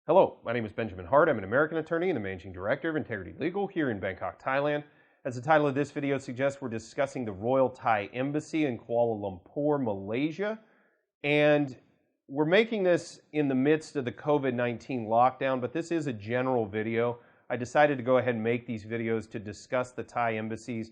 Hello, my name is Benjamin Hart. I'm an American attorney and the Managing Director of Integrity Legal here in Bangkok, Thailand. As the title of this video suggests, we're discussing the Royal Thai Embassy in Kuala Lumpur, Malaysia. And we're making this in the midst of the COVID-19 lockdown, but this is a general video. I decided to go ahead and make these videos to discuss the Thai embassies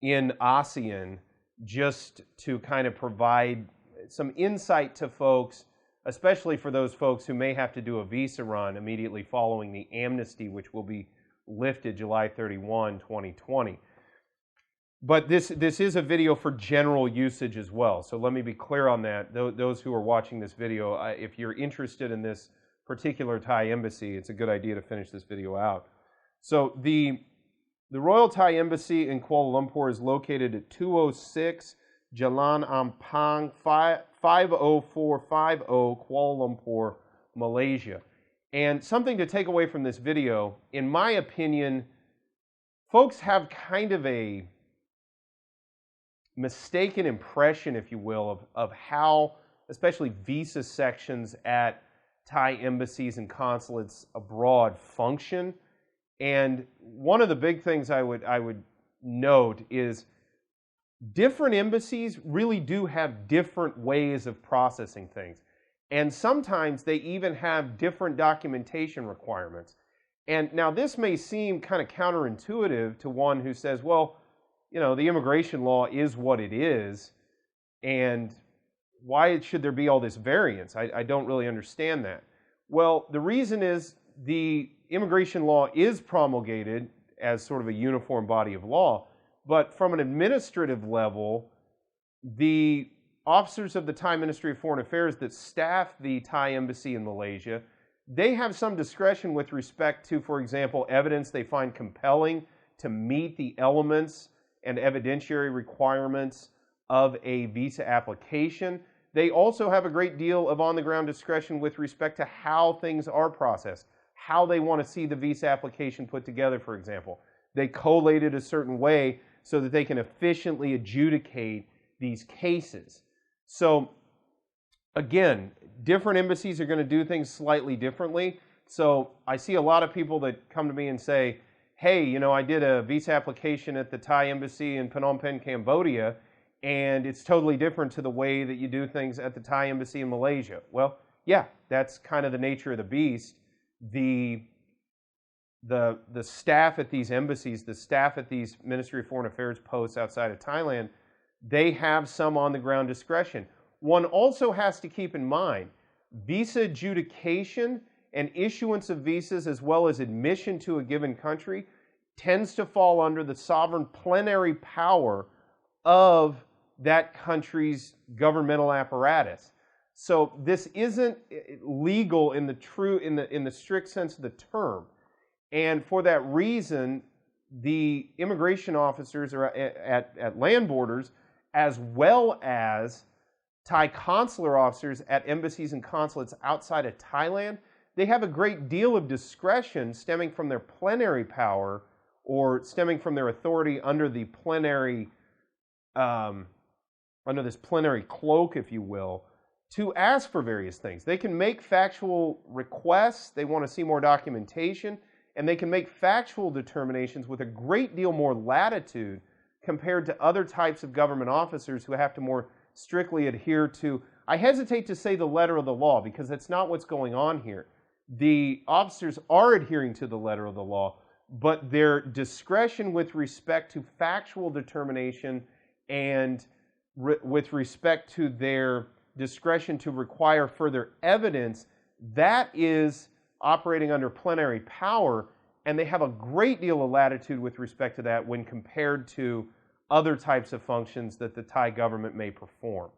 in ASEAN, just to kind of provide some insight to folks, especially for those folks who may have to do a visa run immediately following the amnesty, which will be lifted July 31, 2020. But this is a video for general usage as well. So let me be clear on that. Those who are watching this video, if you're interested in this particular Thai embassy, it's a good idea to finish this video out. So the Royal Thai Embassy in Kuala Lumpur is located at 206 Jalan Ampang 50450 Kuala Lumpur, Malaysia. And something to take away from this video, in my opinion, folks have kind of a mistaken impression, if you will, of how, especially visa sections at Thai embassies and consulates abroad function. And one of the big things I would note is different embassies really do have different ways of processing things. And sometimes they even have different documentation requirements. And now this may seem kind of counterintuitive to one who says, well, you know, the immigration law is what it is, and why should there be all this variance? I don't really understand that. Well, the reason is the immigration law is promulgated as sort of a uniform body of law, but from an administrative level, the officers of the Thai Ministry of Foreign Affairs that staff the Thai embassy in Malaysia, they have some discretion with respect to, for example, evidence they find compelling to meet the elements and evidentiary requirements of a visa application. They also have a great deal of on-the-ground discretion with respect to how things are processed, how they want to see the visa application put together, for example. They collate it a certain way so that they can efficiently adjudicate these cases. So again, different embassies are going to do things slightly differently. So I see a lot of people that come to me and say, hey, you know, I did a visa application at the Thai embassy in Phnom Penh, Cambodia, and it's totally different to the way that you do things at the Thai embassy in Malaysia. Well, yeah, that's kind of the nature of the beast. The staff at these embassies, the staff at these Ministry of Foreign Affairs posts outside of Thailand, they have some on-the-ground discretion. One also has to keep in mind, visa adjudication and issuance of visas as well as admission to a given country tends to fall under the sovereign plenary power of that country's governmental apparatus. So this isn't legal in the strict sense of the term. And for that reason, the immigration officers are at land borders, as well as Thai consular officers at embassies and consulates outside of Thailand, they have a great deal of discretion stemming from their plenary power or stemming from their authority under the plenary, under this plenary cloak, if you will, to ask for various things. They can make factual requests. They want to see more documentation. And they can make factual determinations with a great deal more latitude compared to other types of government officers who have to more strictly adhere to, I hesitate to say the letter of the law because that's not what's going on here. The officers are adhering to the letter of the law, but their discretion with respect to factual determination and with respect to their discretion to require further evidence, that is operating under plenary power, and they have a great deal of latitude with respect to that when compared to other types of functions that the Thai government may perform.